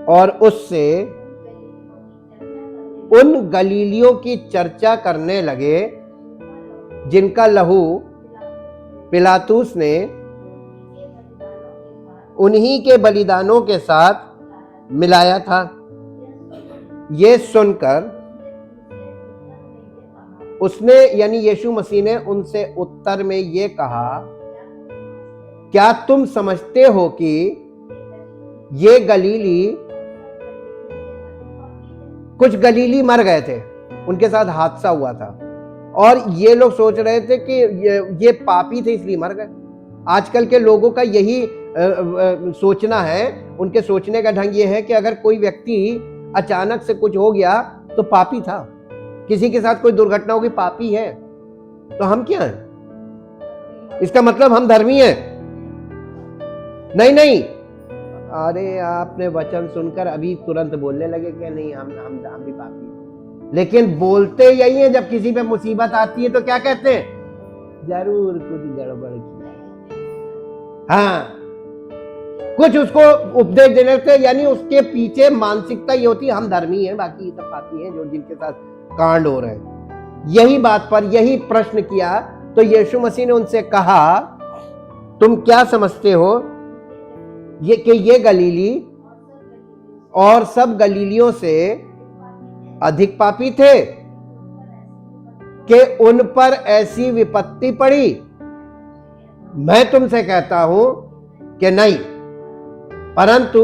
और उससे उन गलीलियों की चर्चा करने लगे जिनका लहू पिलातुस ने उन्हीं के बलिदानों के साथ मिलाया था। ये सुनकर उसने यानी यीशु मसीह ने उनसे उत्तर में ये कहा, क्या तुम समझते हो कि ये गलीली, कुछ गलीली मर गए थे, उनके साथ हादसा हुआ था और ये लोग सोच रहे थे कि ये पापी थे इसलिए मर गए। आजकल के लोगों का यही सोचना है। उनके सोचने का ढंग ये है कि अगर कोई व्यक्ति अचानक से कुछ हो गया तो पापी था, किसी के साथ कोई दुर्घटना होगी पापी है, तो हम क्या हैं? इसका मतलब हम धर्मी हैं? नहीं। अरे आपने वचन सुनकर अभी तुरंत बोलने लगे कि नहीं हम भी पापी हैं। लेकिन बोलते यही है, जब किसी पे मुसीबत आती है तो क्या कहते हैं, जरूर कुछ गड़बड़ किया। हाँ, कुछ उसको उपदेश देने लगते, यानी उसके पीछे मानसिकता ये होती है हम धर्मी हैं, बाकी सब पापी हैं जो जिनके साथ कांड हो रहे हैं। यही बात पर यही प्रश्न किया तो यीशु मसीह ने उनसे कहा, तुम क्या समझते हो ये कि ये गलीली और सब गलीलियों से अधिक पापी थे कि उन पर ऐसी विपत्ति पड़ी? मैं तुमसे कहता हूं कि नहीं, परंतु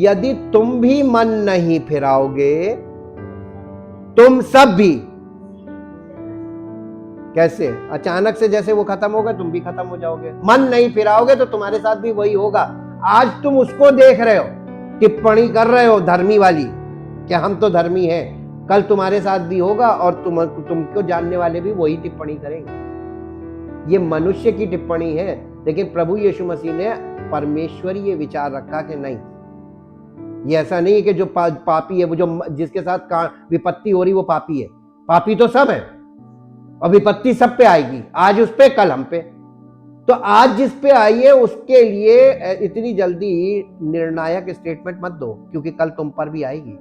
यदि तुम भी मन नहीं फिराओगे, तुम सब भी, कैसे अचानक से जैसे वो खत्म होगा तुम भी खत्म हो जाओगे। मन नहीं फिराओगे तो तुम्हारे साथ भी वही होगा। आज तुम उसको देख रहे हो, टिप्पणी कर रहे हो धर्मी वाली कि हम तो धर्मी हैं, कल तुम्हारे साथ भी होगा और तुमको जानने वाले भी वही टिप्पणी करेंगे। ये मनुष्य की टिप्पणी है, लेकिन प्रभु यीशु मसीह ने परमेश्वरीय विचार रखा कि नहीं, ये ऐसा नहीं है कि जो पापी है, वो जो जिसके साथ विपत्ति हो रही वो पापी है। पापी तो सब है और विपत्ति सब पे आएगी, आज उस पे कल हम पे। तो आज जिस पे आई है उसके लिए इतनी जल्दी निर्णायक स्टेटमेंट मत दो, क्योंकि कल तुम पर भी आएगी।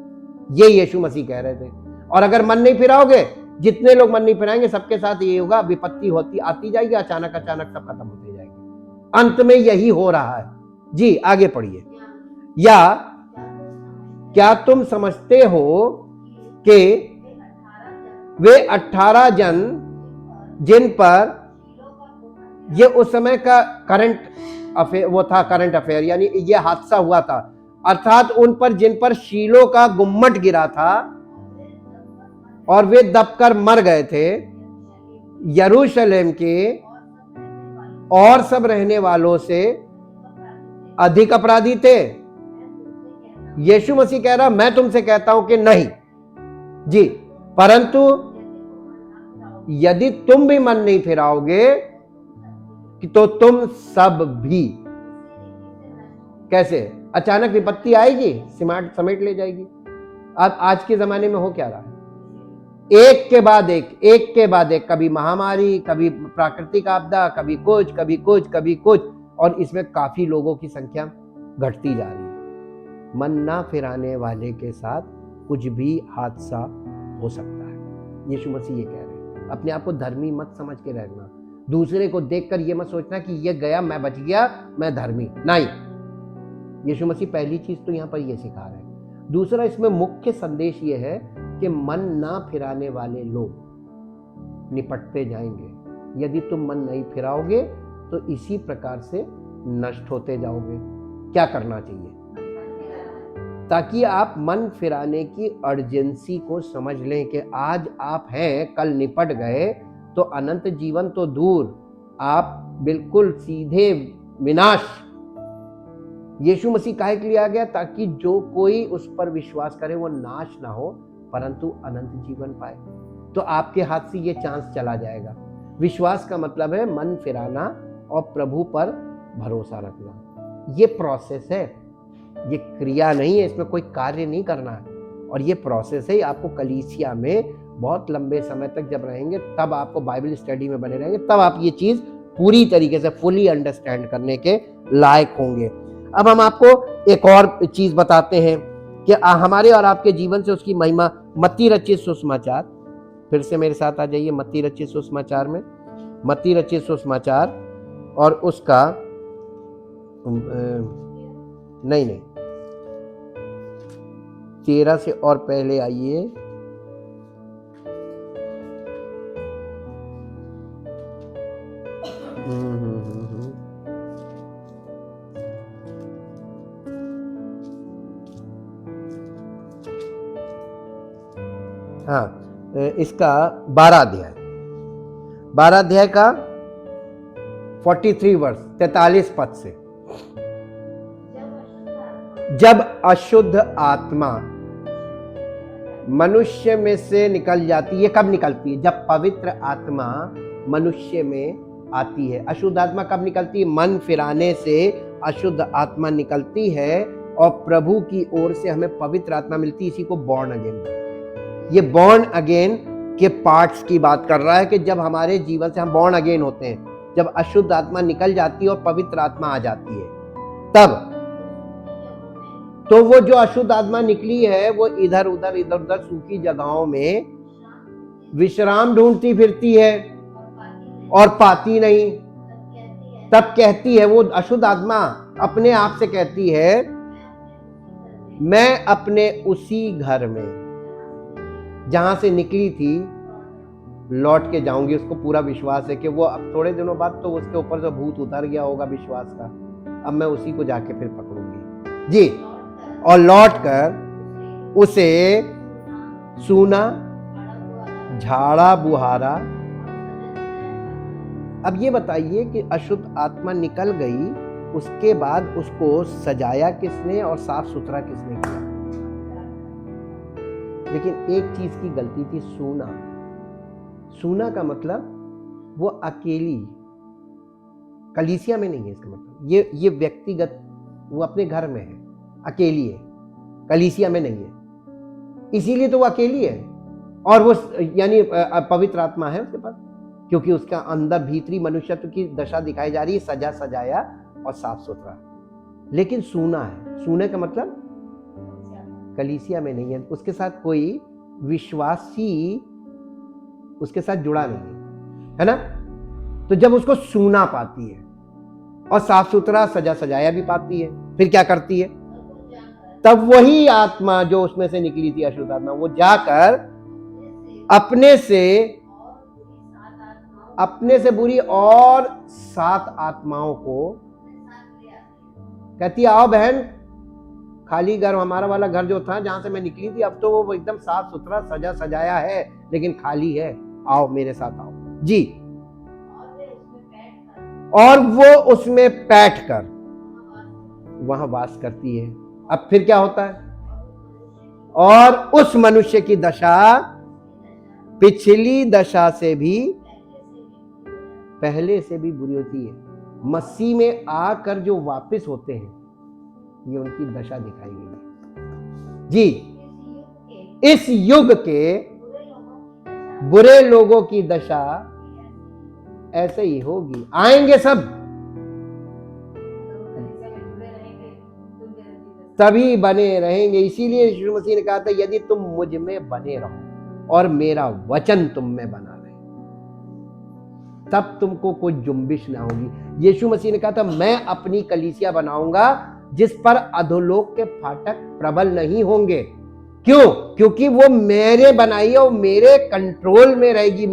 ये यीशु मसीह कह रहे थे। और अगर मन नहीं फिराओगे, जितने लोग मन नहीं फिराएंगे सबके साथ ये होगा, विपत्ति होती आती जाएगी, अचानक सब खत्म होते जाएगी। अंत में यही हो रहा है। जी आगे पढ़िए। या क्या तुम समझते हो कि वे 18 जन जिन पर ये उस समय का करंट अफेयर, वो था करंट अफेयर, यानी ये हादसा हुआ था, अर्थात उन पर जिन पर शीलो का गुम्मट गिरा था और वे दबकर मर गए थे, यरूशलेम के और सब रहने वालों से अधिक अपराधी थे। यीशु मसीह कह रहा मैं तुमसे कहता हूं कि नहीं जी, परंतु यदि तुम भी मन नहीं फिराओगे कि तो तुम सब भी, कैसे? अचानक विपत्ति आएगी, समेट ले जाएगी। अब आज के जमाने में हो क्या रहा है? एक के बाद एक, कभी महामारी, कभी प्राकृतिक आपदा, कभी कुछ, कभी कुछ, और इसमें काफी लोगों की संख्या घटती जा रही है। मन ना फिराने वाले के साथ कुछ भी हादसा हो सकता है। यीशु मसीह ये कह रहे हैं, अपने आप को धर्मी मत समझ के रहना। दूसरे को देखकर ये मत सोचना कि ये गया मैं बच गया, मैं धर्मी नहीं। यीशु मसीह पहली चीज तो यहाँ पर ये सिखा रहे हैं। दूसरा, इसमें मुख्य संदेश ये है कि मन ना फिराने वाले लोग निपटते जाएंगे। यदि तुम मन नहीं फिराओगे तो इसी प्रकार से नष्ट होते जाओगे। क्या करना चाहिए? ताकि आप मन फिराने की अर्जेंसी को समझ लें कि आज आप हैं, कल निपट गए तो अनंत जीवन तो दूर, आप बिल्कुल सीधे विनाश। यीशु मसीह काहे के लिए आ गया? ताकि जो कोई उस पर विश्वास करे वो नाश ना हो परंतु अनंत जीवन पाए। तो आपके हाथ से ये चांस चला जाएगा। विश्वास का मतलब है मन फिराना और प्रभु पर भरोसा रखना। ये प्रोसेस है, ये क्रिया नहीं है, इसमें कोई कार्य नहीं करना है। और ये प्रोसेस है। आपको कलीसिया में बहुत लंबे समय तक जब रहेंगे, तब आपको बाइबल स्टडी में बने रहेंगे, तब आप ये चीज पूरी तरीके से फुली अंडरस्टैंड करने के लायक होंगे। अब हम आपको एक और चीज बताते हैं कि हमारे और आपके जीवन से उसकी महिमा। मत्ती रचित सुसमाचार, फिर से मेरे साथ आ जाइए मत्ती रचित सुसमाचार में। मत्ती रचित सुसमाचार और उसका नहीं 13 से और पहले आइए। हाँ, इसका 12 अध्याय का 43 वर्ष 43 पद से। जब अशुद्ध आत्मा मनुष्य में से निकल जाती है। कब निकलती है? जब पवित्र आत्मा मनुष्य में आती है। अशुद्ध आत्मा कब निकलती है? मन फिराने से अशुद्ध आत्मा निकलती है और प्रभु की ओर से हमें पवित्र आत्मा मिलती है। इसी को बॉर्न अगेन। ये बॉर्न अगेन के पार्ट्स की बात कर रहा है कि जब हमारे जीवन से हम बॉर्न अगेन होते हैं, जब अशुद्ध आत्मा निकल जाती है और पवित्र आत्मा आ जाती है, तब तो वो जो अशुद्ध आत्मा निकली है वो इधर उधर सूखी जगहों में विश्राम ढूंढती फिरती है और पाती नहीं। तब कहती है वो अशुद्ध आत्मा अपने आप से कहती है, मैं अपने उसी घर में जहां से निकली थी लौट के जाऊंगी। उसको पूरा विश्वास है कि वो अब थोड़े दिनों बाद तो उसके ऊपर से भूत उतर गया होगा विश्वास का, अब मैं उसी को जाके फिर पकड़ूंगी जी। और लौट कर उसे सूना झाड़ा बुहारा। अब ये बताइए कि अशुद्ध आत्मा निकल गई, उसके बाद उसको सजाया किसने और साफ सुथरा किसने किया? लेकिन एक चीज की गलती थी, सूना का मतलब वो अकेली, कलीसिया में नहीं है। इसका मतलब ये व्यक्तिगत, वो अपने घर में है, अकेली है, कलीसिया में नहीं है। इसीलिए तो वो अकेली है। और वो यानी पवित्र आत्मा है उसके पास, क्योंकि उसका अंदर भीतरी मनुष्यत्व की दशा दिखाई जा रही है, सजा सजाया और साफ सुथरा। लेकिन सूना है। सूने का मतलब कलीसिया में नहीं है, उसके साथ कोई विश्वासी उसके साथ जुड़ा नहीं है ना। तो जब उसको सूना पाती है और साफ सुथरा सजा सजाया भी पाती है, फिर क्या करती है? तब वही आत्मा जो उसमें से निकली थी अशुद्ध आत्मा, वो जाकर अपने से बुरी और 7 आत्माओं को कहती है, आओ बहन, खाली घर, हमारा वाला घर जो था जहां से मैं निकली थी, अब तो वो एकदम साफ सुथरा सजा सजाया है, लेकिन खाली है, आओ मेरे साथ आओ जी। और वो उसमें बैठकर वहां वास करती है। अब फिर क्या होता है? और उस मनुष्य की दशा पिछली दशा से भी पहले से भी बुरी होती है। मसीह में आकर जो वापस होते हैं, ये उनकी दशा दिखाई गई है जी। इस युग के बुरे लोगों की दशा ऐसे ही होगी। आएंगे सब, तभी बने रहेंगे। इसीलिए यीशु मसीह ने कहा था, यदि तुम मुझ में बने रहो और मेरा वचन तुम में बना रहे, तब तुमको कोई जुम्बिश ना होगी। यीशु मसीह ने कहा था, मैं अपनी कलीसिया बनाऊंगा जिस पर अधोलोक के फाटक प्रबल नहीं होंगे। क्यों? क्योंकि वो मेरे बनाई है, वो मेरे कंट्रोल में रहेगी।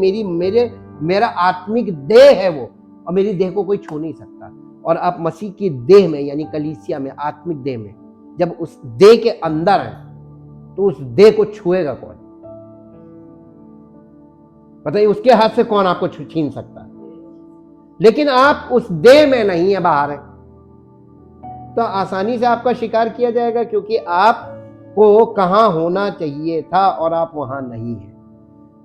मेरा आत्मिक देह है वो, और मेरी देह को कोई छू नहीं सकता। और आप मसीह की देह में यानी कलीसिया में, आत्मिक देह में, जब उस देह के अंदर है तो उस देह को छुएगा कौन? बताइए, उसके हाथ से कौन आपको छीन सकता है? लेकिन आप उस देह में नहीं है, बाहर है, तो आसानी से आपका शिकार किया जाएगा, क्योंकि आपको कहां होना चाहिए था और आप वहां नहीं है।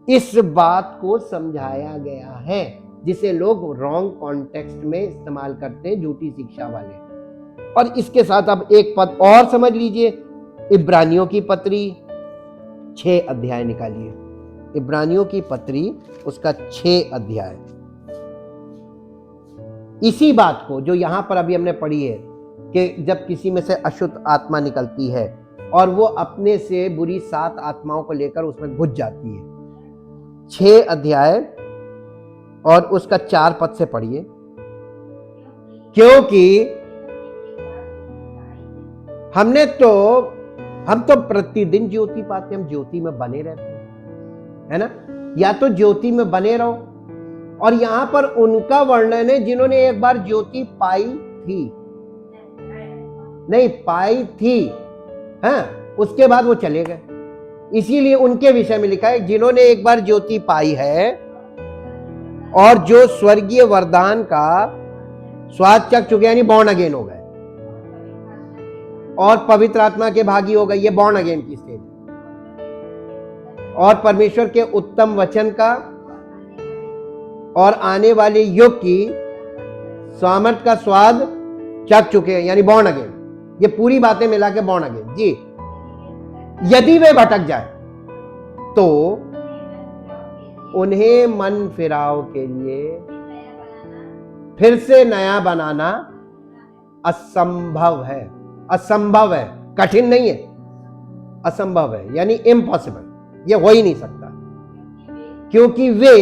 इस बात को समझाया गया है, जिसे लोग रॉन्ग कॉन्टेक्स्ट में इस्तेमाल करते हैं, झूठी शिक्षा वाले। और इसके साथ अब एक पद और समझ लीजिए, इब्रानियों की पत्री 6 अध्याय निकालिए। इब्रानियों की पत्री उसका 6 अध्याय। इसी बात को जो यहां पर अभी हमने पढ़ी है कि जब किसी में से अशुद्ध आत्मा निकलती है और वो अपने से बुरी 7 आत्माओं को लेकर उसमें घुस जाती है, 6 अध्याय और उसका 4 पद से पढ़िए। क्योंकि हम तो प्रतिदिन ज्योति पाते, हम ज्योति में बने रहते हैं, है ना? या तो ज्योति में बने रहो। और यहां पर उनका वर्णन है जिन्होंने एक बार ज्योति पाई थी, नहीं पाई थी, हाँ, उसके बाद वो चले गए। इसीलिए उनके विषय में लिखा है, जिन्होंने एक बार ज्योति पाई है और जो स्वर्गीय वरदान का स्वाद चख चुके, यानी बॉर्न अगेन हो गए और पवित्र आत्मा के भागी हो गए। ये बॉर्न अगेन की स्टेज है। और परमेश्वर के उत्तम वचन का और आने वाले युग की सामर्थ का स्वाद चख चुके हैं, यानी बॉर्न अगेन। ये पूरी बातें मिला के बॉर्न अगेन जी। यदि वे भटक जाए तो उन्हें मन फिराव के लिए फिर से नया बनाना असंभव है। असंभव है, कठिन नहीं है, असंभव है, यानी इम्पॉसिबल। ये हो ही नहीं सकता, क्योंकि वे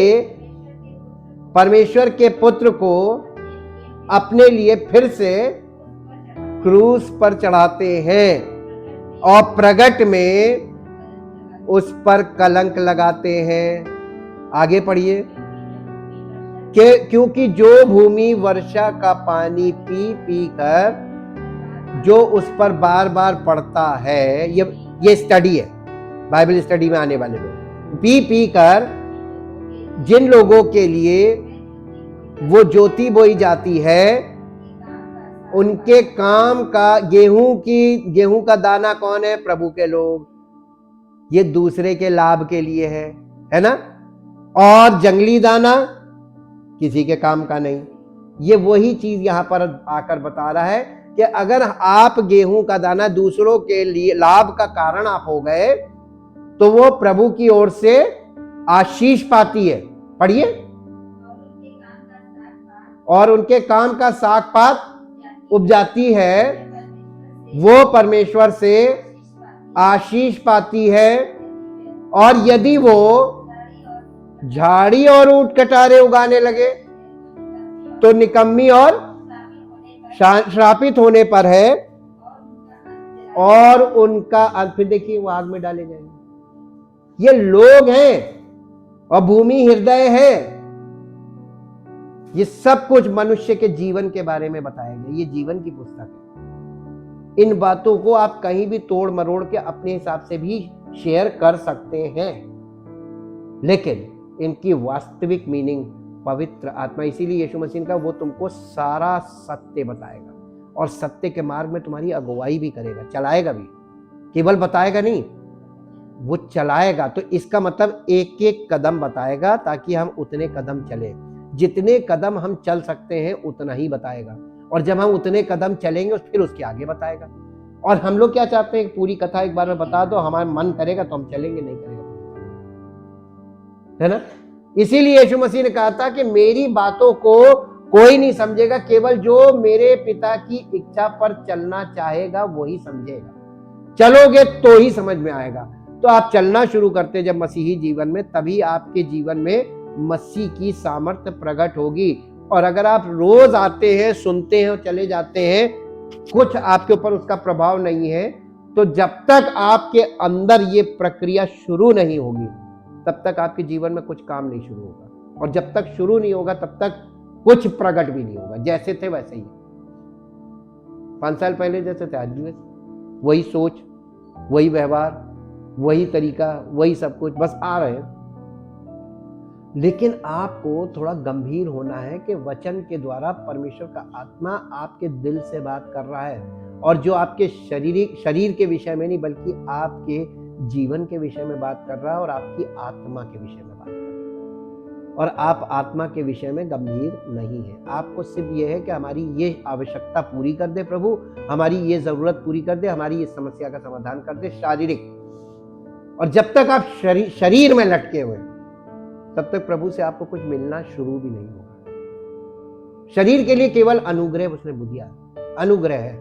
परमेश्वर के पुत्र को अपने लिए फिर से क्रूस पर चढ़ाते हैं और प्रगट में उस पर कलंक लगाते हैं। आगे पढ़िए। क्योंकि जो भूमि वर्षा का पानी पी पी कर जो उस पर बार बार पड़ता है, ये स्टडी है, बाइबल स्टडी में आने वाले लोग, पी पी कर जिन लोगों के लिए वो ज्योति बोई जाती है, उनके काम का गेहूं का दाना कौन है? प्रभु के लोग। ये दूसरे के लाभ के लिए है ना? और जंगली दाना किसी के काम का नहीं। ये वही चीज यहां पर आकर बता रहा है कि अगर आप गेहूं का दाना दूसरों के लिए लाभ का कारण आप हो गए, तो वो प्रभु की ओर से आशीष पाती है। पढ़िए। और उनके काम का साग पात उपजाती है, वो परमेश्वर से आशीष पाती है। और यदि वो झाड़ी और ऊंट कटारे उगाने लगे तो निकम्मी और श्रापित होने पर है, और उनका फिर देखिए वो आग में डाले जाएंगे। ये लोग हैं और भूमि हृदय है। ये सब कुछ मनुष्य के जीवन के बारे में बताया गया। ये जीवन की पुस्तक है। इन बातों को आप कहीं भी तोड़ मरोड़ के अपने हिसाब से भी शेयर कर सकते हैं, लेकिन इनकी वास्तविक मीनिंग पवित्र आत्मा। इसीलिए यीशु मसीह का वो तुमको सारा सत्य बताएगा और सत्य के मार्ग में तुम्हारी अगुवाई भी करेगा, चलाएगा भी, केवल बताएगा नहीं, वो चलाएगा, तो इसका मतलब एक एक कदम बताएगा ताकि हम उतने कदम चले। जितने कदम हम चल सकते हैं उतना ही बताएगा, और जब हम उतने कदम चलेंगे फिर उसके आगे बताएगा। और हम लोग क्या चाहते हैं, पूरी कथा एक बार में बता दो, हमारा मन करेगा तो हम चलेंगे, नहीं करेगा तो है ना। इसीलिए यीशु मसीह ने कहा था कि मेरी बातों को कोई नहीं समझेगा, केवल जो मेरे पिता की इच्छा पर चलना चाहेगा वही समझेगा। चलोगे तो ही समझ में आएगा। तो आप चलना शुरू करते जब मसीही जीवन में, तभी आपके जीवन में मसीह की सामर्थ्य प्रकट होगी। और अगर आप रोज आते हैं, सुनते हैं और चले जाते हैं, कुछ आपके ऊपर उसका प्रभाव नहीं है, तो जब तक आपके अंदर ये प्रक्रिया शुरू नहीं होगी तब तक आपके जीवन में कुछ काम नहीं शुरू होगा। और जब तक शुरू नहीं होगा तब तक कुछ प्रकट भी नहीं होगा। जैसे थे वैसे ही, 5 साल पहले जैसे थे आज भी वैसे, वही सोच, वही व्यवहार, वही तरीका, वही सब कुछ, बस आ रहे हैं। लेकिन आपको थोड़ा गंभीर होना है कि वचन के द्वारा परमेश्वर का आत्मा आपके दिल से बात कर रहा है, और जो आपके शरीर के विषय में नहीं बल्कि आपके जीवन के विषय में बात कर रहा है, और आपकी आत्मा के विषय में बात कर रहा है। और आप आत्मा के विषय में गंभीर नहीं है। आपको सिर्फ ये है कि हमारी ये आवश्यकता पूरी कर दे प्रभु, हमारी ये जरूरत पूरी कर दे, हमारी इस समस्या का समाधान कर दे, शारीरिक। और जब तक आप शरीर में लटके हुए तब तक प्रभु से आपको कुछ मिलना शुरू भी नहीं होगा। शरीर के लिए केवल अनुग्रह उसने दिया, अनुग्रह है।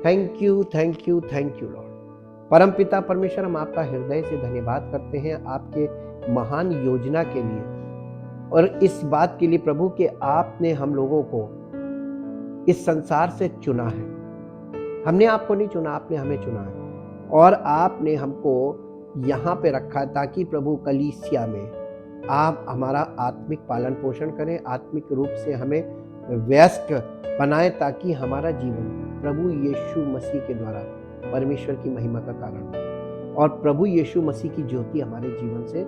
Thank you, thank you, thank you Lord. परम पिता परमेश्वर, हम आपका हृदय से धन्यवाद करते हैं आपके महान योजना के लिए, और इस बात के लिए प्रभु कि आपने हम लोगों को इस संसार से चुना है। हमने आपको नहीं चुना, आपने हमें चुना है, और आपने हमको यहाँ पे रखा है ताकि प्रभु कलीसिया में आप हमारा आत्मिक पालन पोषण करें, आत्मिक रूप से हमें व्यस्त बनाएं, ताकि हमारा जीवन प्रभु यीशु मसीह के द्वारा परमेश्वर की महिमा का कारण हो, और प्रभु यीशु मसीह की ज्योति हमारे जीवन से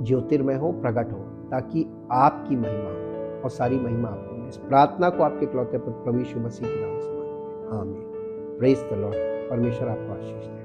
ज्योतिर्मय हो, प्रकट हो, ताकि आपकी महिमा हो, और सारी महिमा आपको। इस प्रार्थना को आपके इकलौते पुत्र प्रभु यीशु मसीह के नाम से मांगते हैं, आमीन। Praise the Lord. परमेश्वर आपको आशीष दे।